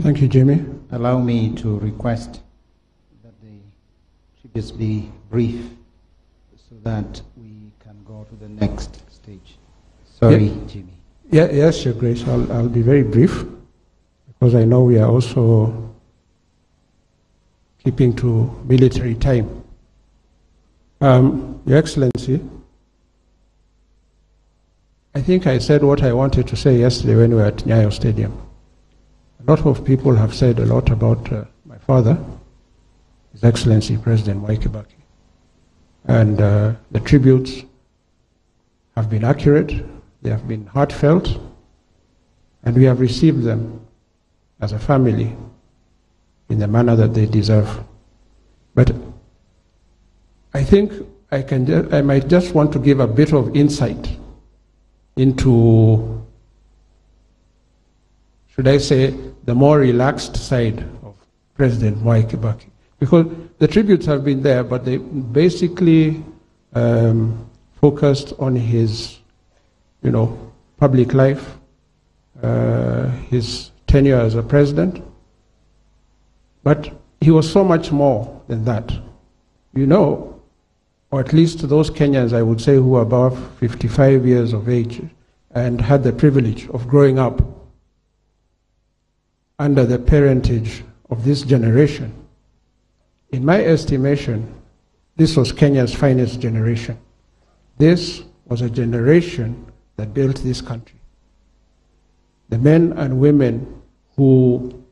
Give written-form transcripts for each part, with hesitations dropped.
Thank you, Jimmy. Allow me to request that the tributes be brief so that we can go to the next stage. Sorry, Jimmy. Yes, Your Grace. I'll be very brief because I know we are also keeping to military time. Your Excellency, I think I said what I wanted to say yesterday when we were at Nyayo Stadium. A lot of people have said a lot about my father, His Excellency President Mwai Kibaki. And the tributes have been accurate, they have been heartfelt, and we have received them as a family in the manner that they deserve. But I think I might just want to give a bit of insight into, should I say, the more relaxed side of President Mwai Kibaki. Because the tributes have been there, but they basically focused on his, public life, his tenure as a president. But he was so much more than that. Or at least those Kenyans, I would say, who are above 55 years of age and had the privilege of growing up under the parentage of this generation. In my estimation, this was Kenya's finest generation. This was a generation that built this country. The men and women who,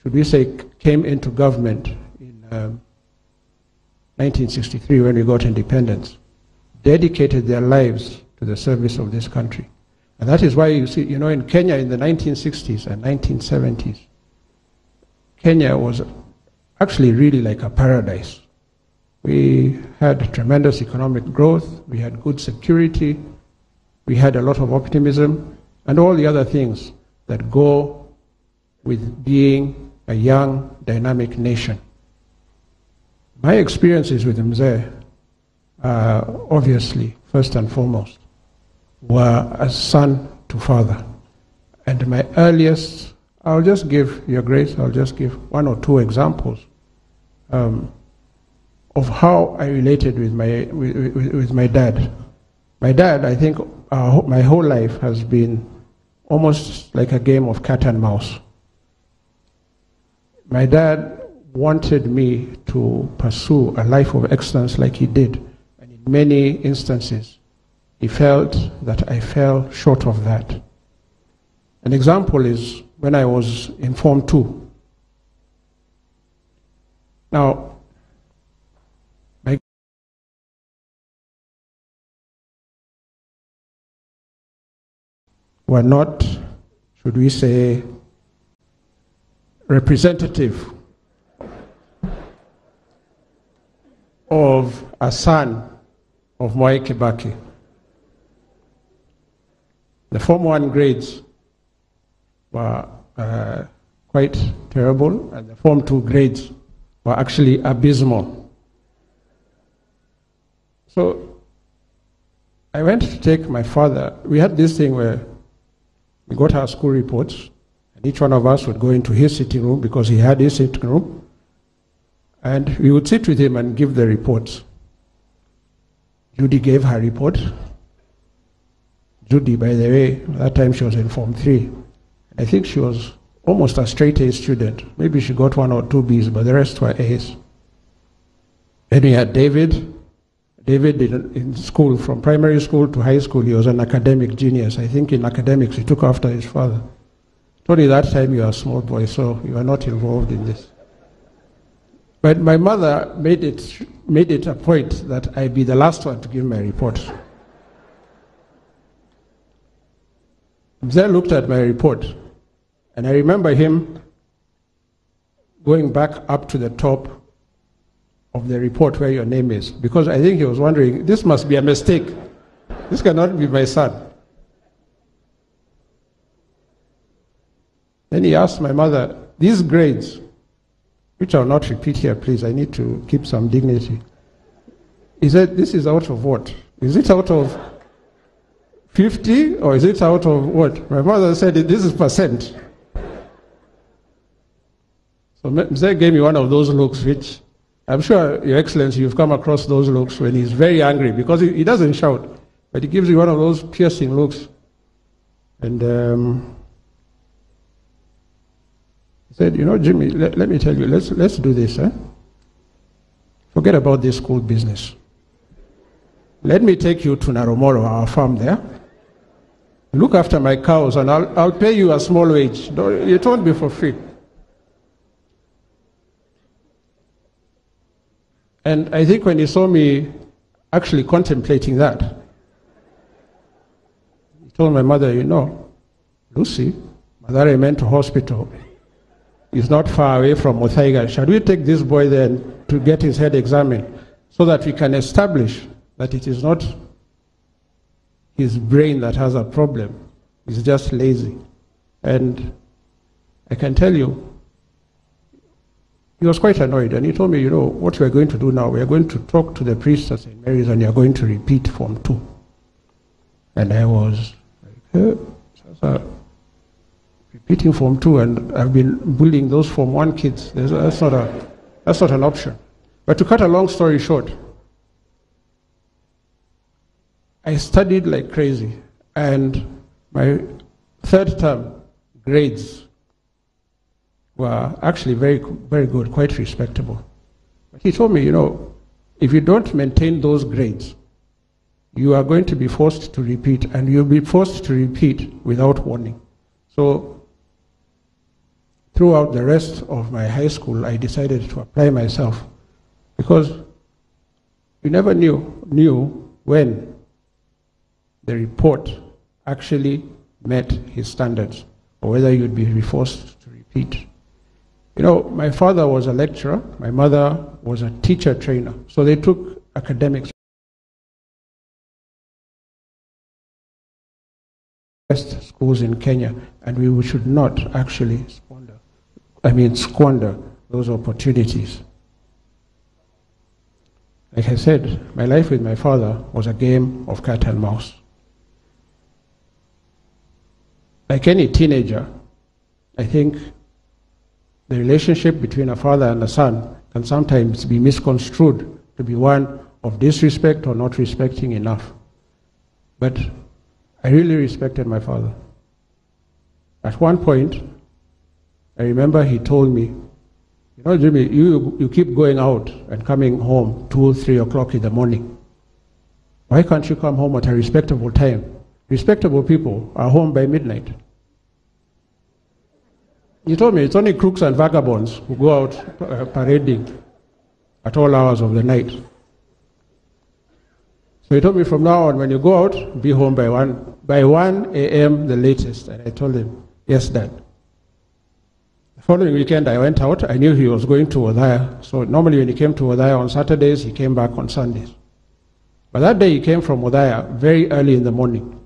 should we say, came into government in 1963 when we got independence, dedicated their lives to the service of this country. And that is why you see, in Kenya in the 1960s and 1970s, Kenya was actually really like a paradise. We had tremendous economic growth, we had good security, we had a lot of optimism, and all the other things that go with being a young, dynamic nation. My experiences with Mzee, obviously, first and foremost, were as son to father. And my earliest, I'll just give, Your Grace, I'll just give one or two examples of how I related with my dad. My dad, I think, my whole life has been almost like a game of cat and mouse. My dad wanted me to pursue a life of excellence like he did. And in many instances, he felt that I fell short of that. An example is when I was in Form 2. Now, were not, should we say, representative of a son of Mwai Kibaki. The Form 1 grades were quite terrible, and the Form 2 grades were actually abysmal. So I went to take my father. We had this thing where we got our school reports, and each one of us would go into his sitting room because he had his sitting room, and we would sit with him and give the reports. Judy gave her report. Judy, by the way, that time she was in Form 3. I think she was almost a straight A student. Maybe she got 1 or 2 Bs, but the rest were A's. Then we had David. David in school, from primary school to high school, he was an academic genius. I think in academics he took after his father. Only that time you were a small boy, so you were not involved in this. But my mother made it a point that I be the last one to give my report. Mzee looked at my report, and I remember him going back up to the top of the report where your name is, because I think he was wondering, this must be a mistake. This cannot be my son. Then he asked my mother, these grades, which I'll not repeat here, please, I need to keep some dignity. He said, this is out of what? Is it out of 50 or is it out of what? My mother said, this is percent. So Mzee gave me one of those looks, which I'm sure, Your Excellency, you've come across those looks when he's very angry, because he doesn't shout, but he gives you one of those piercing looks. And he said, you know, Jimmy, let me tell you, let's do this. Forget about this school business. Let me take you to Naromoro, our farm there. Look after my cows, and I'll pay you a small wage. It won't be for free. And I think when he saw me actually contemplating that, he told my mother, you know, Lucy, Madare Mental Hospital is not far away from Muthaiga. Shall we take this boy then to get his head examined so that we can establish that it is not his brain that has a problem, he's just lazy. And I can tell you, he was quite annoyed, and he told me, you know, what we are going to do now, we are going to talk to the priest at St. Mary's, and you are going to repeat Form 2. And I was like, repeating Form 2, and I've been bullying those Form 1 kids. That's not an option. But to cut a long story short, I studied like crazy, and my third term grades were actually very, very good, quite respectable. But he told me, you know, if you don't maintain those grades, you are going to be forced to repeat, and you'll be forced to repeat without warning. So throughout the rest of my high school, I decided to apply myself, because we never knew when the report actually met his standards, or whether you'd be forced to repeat. You know, my father was a lecturer, my mother was a teacher trainer, so they took academics. Best schools in Kenya, and we should not actually squander those opportunities. Like I said, my life with my father was a game of cat and mouse. Like any teenager, I think the relationship between a father and a son can sometimes be misconstrued to be one of disrespect or not respecting enough. But I really respected my father. At one point, I remember he told me, you know, Jimmy, you keep going out and coming home 2, 3 o'clock in the morning. Why can't you come home at a respectable time? Respectable people are home by midnight. He told me it's only crooks and vagabonds who go out parading at all hours of the night. So he told me, from now on, when you go out, be home by 1 a.m. the latest. And I told him, yes, Dad. The following weekend, I went out. I knew he was going to Odhaya. So normally when he came to Odhaya on Saturdays, he came back on Sundays. But that day he came from Odhaya very early in the morning.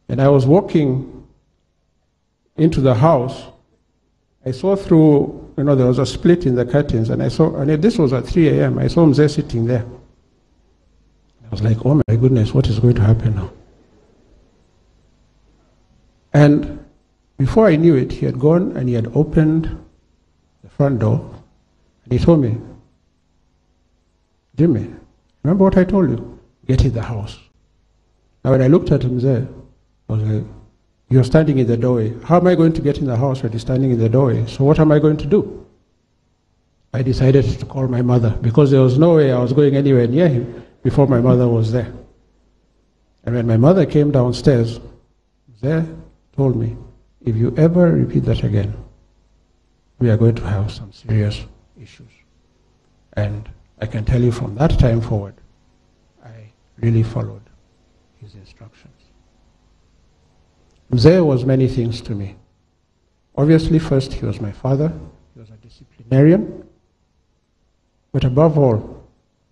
And I was walking into the house. I saw through, you know, there was a split in the curtains, and this was at 3 a.m. I saw Mzee sitting there. I was like, oh my goodness, what is going to happen now? And before I knew it, he had gone and he had opened the front door, and he told me, Jimmy, remember what I told you? Get in the house. Now when I looked at him there, I was like, you're standing in the doorway. How am I going to get in the house when he's standing in the doorway? So what am I going to do? I decided to call my mother, because there was no way I was going anywhere near him before my mother was there. And when my mother came downstairs, there told me, if you ever repeat that again, we are going to have some serious issues. And I can tell you from that time forward, I really followed his instructions. Mzee was many things to me. Obviously, first, he was my father. He was a disciplinarian. But above all,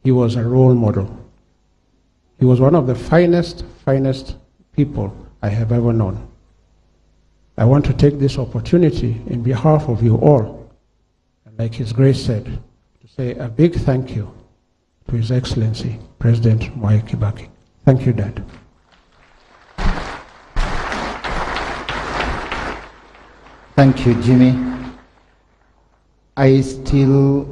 he was a role model. He was one of the finest people I have ever known. I want to take this opportunity in behalf of you all, and like His Grace said, to say a big thank you to His Excellency, President Mwai Kibaki. Thank you, Dad. Thank you, Jimmy.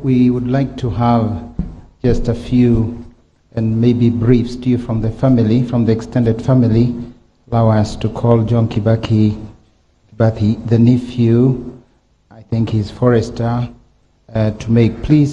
we would like to have just a few and maybe briefs to you from the family, from the extended family. Allow us to call John Kibaki, the nephew, I think he's Forester, to make, please.